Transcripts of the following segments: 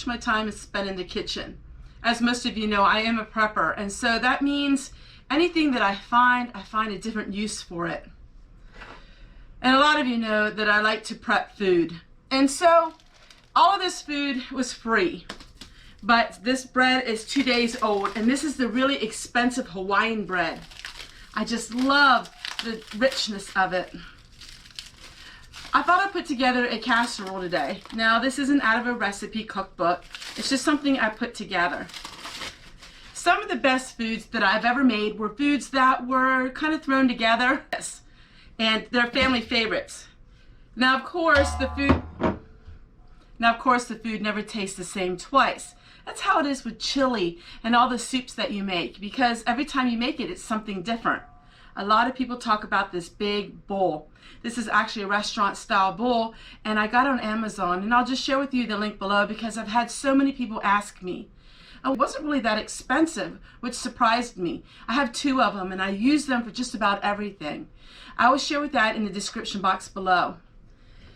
my time is spent in the kitchen. As most of you know, I am a prepper, and so that means anything that I find a different use for it. And a lot of you know that I like to prep food. And so all of this food was free. But this bread is 2 days old, and this is the really expensive Hawaiian bread. I just love the richness of it. I thought I'd put together a casserole today. Now, this isn't out of a recipe cookbook. It's just something I put together. Some of the best foods that I've ever made were foods that were kind of thrown together, and they're family favorites. Now, of course, the food never tastes the same twice. That's how it is with chili and all the soups that you make, because every time you make it, it's something different. A lot of people talk about this big bowl. This is actually a restaurant style bowl, and I got it on Amazon, and I'll just share with you the link below because I've had so many people ask me. It wasn't really that expensive, which surprised me. I have 2 of them, and I use them for just about everything. I will share with that in the description box below.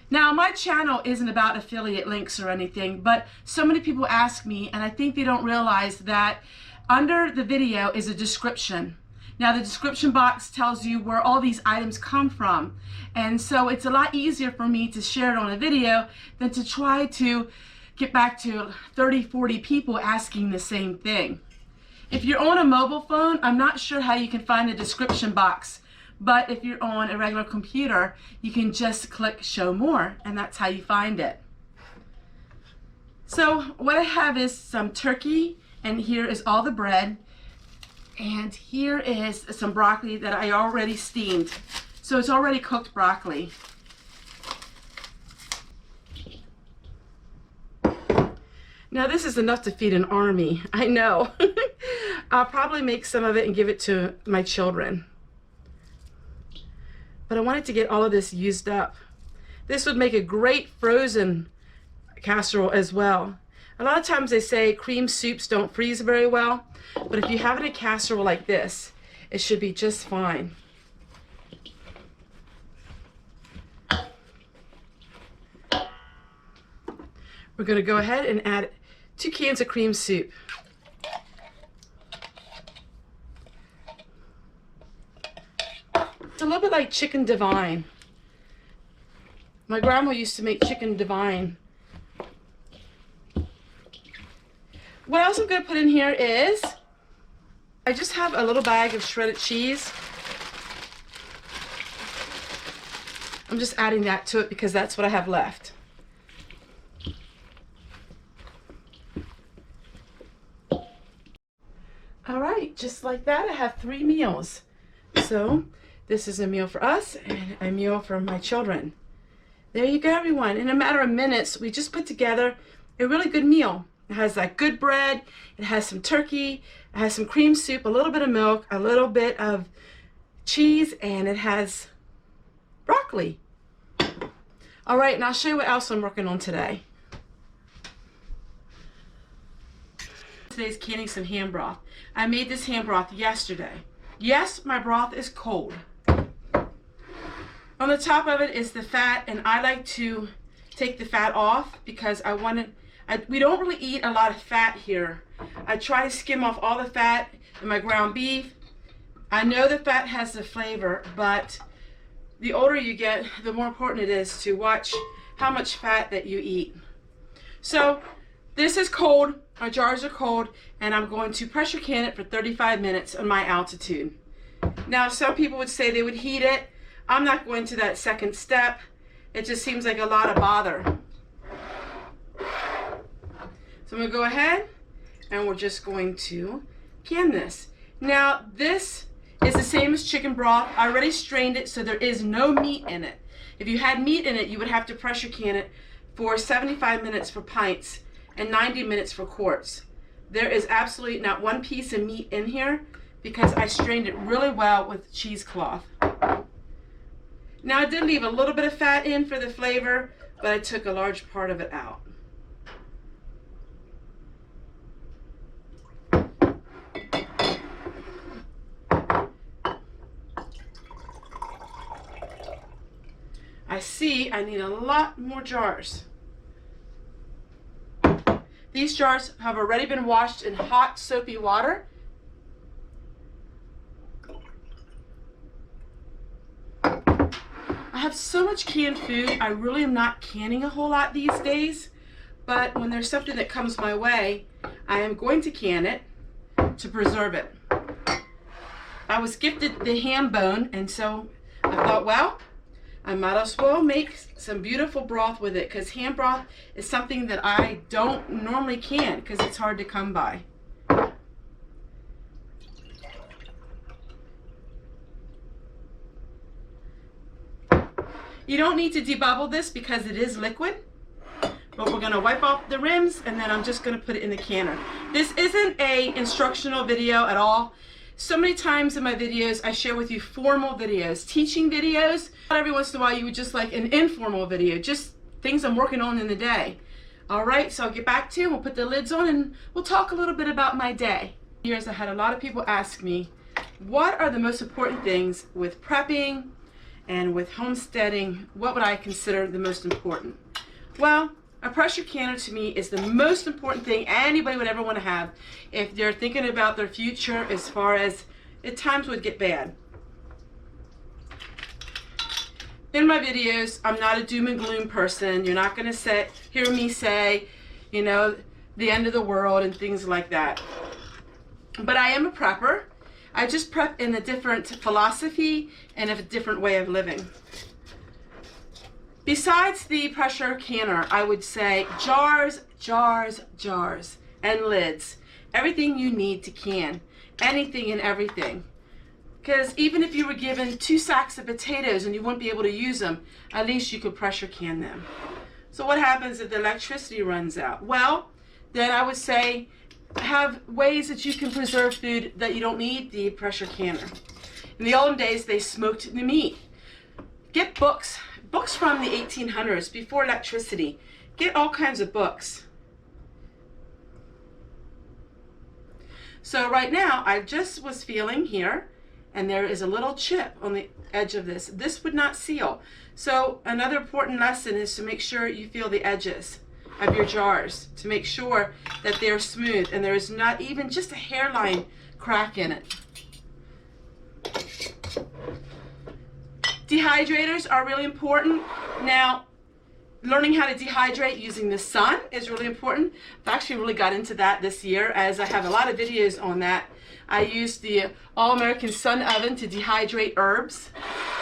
Now, my channel isn't about affiliate links or anything, but so many people ask me, and I think they don't realize that under the video is a description. Now, the description box tells you where all these items come from, and so it's a lot easier for me to share it on a video than to try to get back to 30, 40 people asking the same thing. If you're on a mobile phone, I'm not sure how you can find the description box. But if you're on a regular computer, you can just click show more, and that's how you find it. So what I have is some turkey, and here is all the bread, and here is some broccoli that I already steamed. So it's already cooked broccoli. Now, this is enough to feed an army, I know. I'll probably make some of it and give it to my children. But I wanted to get all of this used up. This would make a great frozen casserole as well. A lot of times they say cream soups don't freeze very well, but if you have it in a casserole like this, it should be just fine. We're going to go ahead and add 2 cans of cream soup. It's a little bit like chicken divine. My grandma used to make chicken divine. What else I'm going to put in here is, I just have a little bag of shredded cheese. I'm just adding that to it because that's what I have left. All right, just like that, I have 3 meals. So this is a meal for us and a meal for my children. There you go, everyone. In a matter of minutes, we just put together a really good meal. It has that good bread, it has some turkey, it has some cream soup, a little bit of milk, a little bit of cheese, and it has broccoli. All right, and I'll show you what else I'm working on today. Today's canning some ham broth. I made this ham broth yesterday. Yes, my broth is cold. On the top of it is the fat, and I like to take the fat off because we don't really eat a lot of fat here. I try to skim off all the fat in my ground beef. I know the fat has the flavor, but the older you get, the more important it is to watch how much fat that you eat. So this is cold, my jars are cold, and I'm going to pressure can it for 35 minutes on my altitude. Now, some people would say they would heat it. I'm not going to that second step. It just seems like a lot of bother. So I'm going to go ahead and we're just going to can this. Now, this is the same as chicken broth. I already strained it, so there is no meat in it. If you had meat in it, you would have to pressure can it for 75 minutes for pints and 90 minutes for quarts. There is absolutely not one piece of meat in here because I strained it really well with cheesecloth. Now, I did leave a little bit of fat in for the flavor, but I took a large part of it out. I see I need a lot more jars. These jars have already been washed in hot soapy water. I have so much canned food, I really am not canning a whole lot these days, but when there's something that comes my way, I am going to can it to preserve it. I was gifted the ham bone, and so I thought, well, I might as well make some beautiful broth with it, because ham broth is something that I don't normally can because it's hard to come by. You don't need to debubble this because it is liquid, but we're going to wipe off the rims and then I'm just going to put it in the canner. This isn't a instructional video at all. So many times in my videos I share with you formal videos, teaching videos. Every once in a while you would just like an informal video, just things I'm working on in the day. Alright, so I'll get back to you, we'll put the lids on and we'll talk a little bit about my day. Years I had a lot of people ask me, what are the most important things with prepping and with homesteading? What would I consider the most important? Well, a pressure canner to me is the most important thing anybody would ever want to have if they're thinking about their future, as far as at times would get bad. In my videos, I'm not a doom and gloom person. You're not going to hear me say, you know, the end of the world and things like that. But I am a prepper. I just prep in a different philosophy and a different way of living. Besides the pressure canner, I would say jars, jars, jars, and lids. Everything you need to can. Anything and everything. Because even if you were given 2 sacks of potatoes and you wouldn't be able to use them, at least you could pressure can them. So what happens if the electricity runs out? Well, then I would say have ways that you can preserve food that you don't need the pressure canner. In the olden days, they smoked the meat. Get books from the 1800s, before electricity. Get all kinds of books. So right now, I just was feeling here, and there is a little chip on the edge of this. This would not seal. So another important lesson is to make sure you feel the edges of your jars to make sure that they're smooth and there is not even just a hairline crack in it. Dehydrators are really important. Now, learning how to dehydrate using the sun is really important. I've actually really got into that this year, as I have a lot of videos on that. I use the All-American Sun Oven to dehydrate herbs,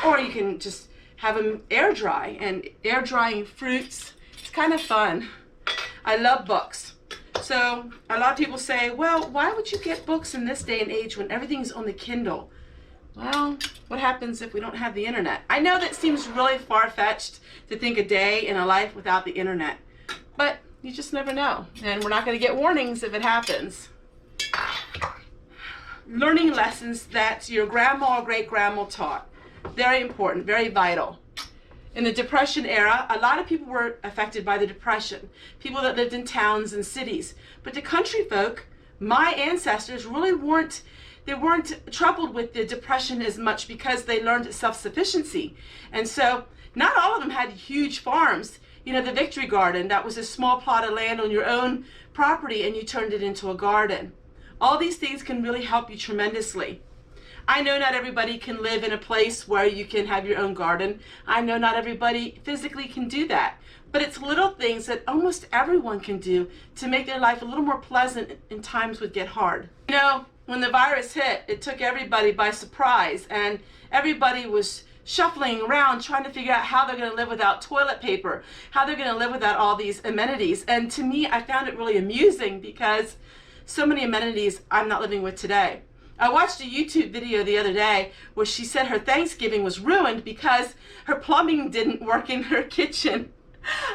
or you can just have them air dry, and air drying fruits, it's kind of fun. I love books. So a lot of people say, well, why would you get books in this day and age when everything's on the Kindle? Well, what happens if we don't have the internet? I know that seems really far-fetched to think a day in a life without the internet, but you just never know, and we're not going to get warnings if it happens. Learning lessons that your grandma or great-grandma taught. Very important, very vital. In the Depression era, a lot of people were affected by the Depression, people that lived in towns and cities. But the country folk, my ancestors, really weren't troubled with the Depression as much because they learned self-sufficiency. And so not all of them had huge farms. You know, the Victory Garden, that was a small plot of land on your own property and you turned it into a garden. All these things can really help you tremendously. I know not everybody can live in a place where you can have your own garden. I know not everybody physically can do that. But it's little things that almost everyone can do to make their life a little more pleasant in times would get hard. You know, when the virus hit, it took everybody by surprise, and everybody was shuffling around trying to figure out how they're going to live without toilet paper, how they're going to live without all these amenities. And to me, I found it really amusing because so many amenities I'm not living with today. I watched a YouTube video the other day where she said her Thanksgiving was ruined because her plumbing didn't work in her kitchen.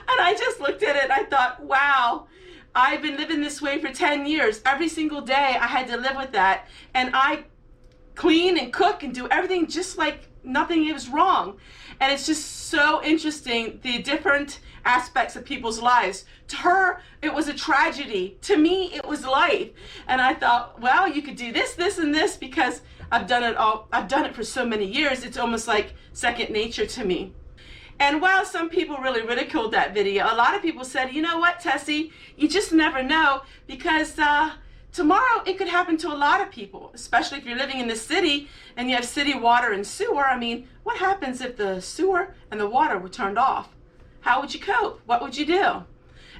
And I just looked at it and I thought, wow, I've been living this way for 10 years. Every single day I had to live with that. And I clean and cook and do everything just like nothing was wrong. And it's just so interesting, the different aspects of people's lives. To her, it was a tragedy. To me, it was life. And I thought, well, you could do this, this, and this because I've done it all. I've done it for so many years. It's almost like second nature to me. And while some people really ridiculed that video, a lot of people said, you know what, Tessie, you just never know, because tomorrow it could happen to a lot of people, especially if you're living in the city and you have city water and sewer. I mean, what happens if the sewer and the water were turned off? How would you cope? What would you do?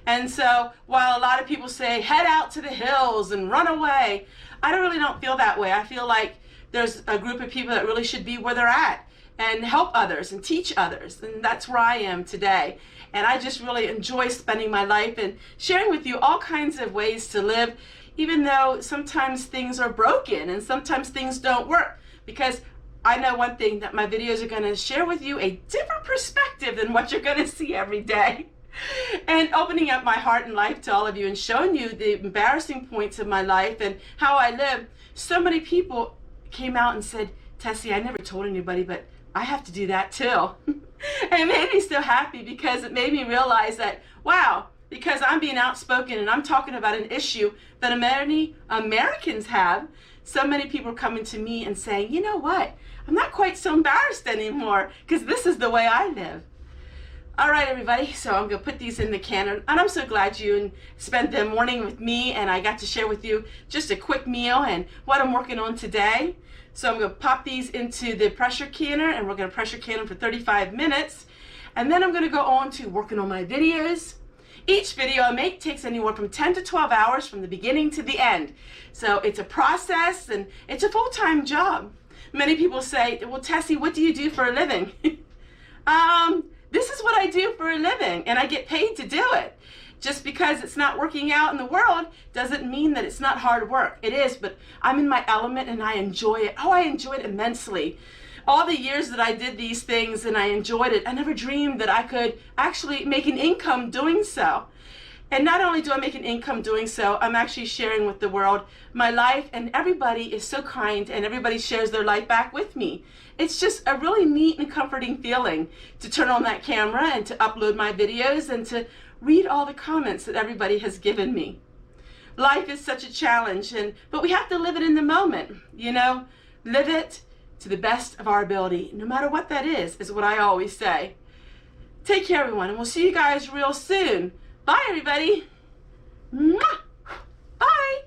And so while a lot of people say, head out to the hills and run away, I really don't feel that way. I feel like there's a group of people that really should be where they're at and help others and teach others. And that's where I am today. And I just really enjoy spending my life and sharing with you all kinds of ways to live, even though sometimes things are broken and sometimes things don't work. Because I know one thing, that my videos are going to share with you a different perspective than what you're going to see every day. And opening up my heart and life to all of you and showing you the embarrassing points of my life and how I live. So many people came out and said, Tessie, I never told anybody, but I have to do that too. And it made me so happy, because it made me realize that, wow, because I'm being outspoken and I'm talking about an issue that many Americans have, so many people are coming to me and saying, you know what, I'm not quite so embarrassed anymore, because this is the way I live. All right, everybody, so I'm going to put these in the can, and I'm so glad you spent the morning with me, and I got to share with you just a quick meal and what I'm working on today. So I'm going to pop these into the pressure canner, and we're going to pressure can them for 35 minutes. And then I'm going to go on to working on my videos. Each video I make takes anywhere from 10 to 12 hours from the beginning to the end. So it's a process, and it's a full-time job. Many people say, well, Tessie, what do you do for a living? This is what I do for a living, and I get paid to do it. Just because it's not working out in the world doesn't mean that it's not hard work. It is, but I'm in my element and I enjoy it. Oh, I enjoy it immensely. All the years that I did these things and I enjoyed it, I never dreamed that I could actually make an income doing so. And not only do I make an income doing so, I'm actually sharing with the world my life, and everybody is so kind and everybody shares their life back with me. It's just a really neat and comforting feeling to turn on that camera and to upload my videos and to read all the comments that everybody has given me. Life is such a challenge, but we have to live it in the moment, you know? Live it to the best of our ability, no matter what that is what I always say. Take care, everyone, and we'll see you guys real soon. Bye, everybody. Mwah! Bye.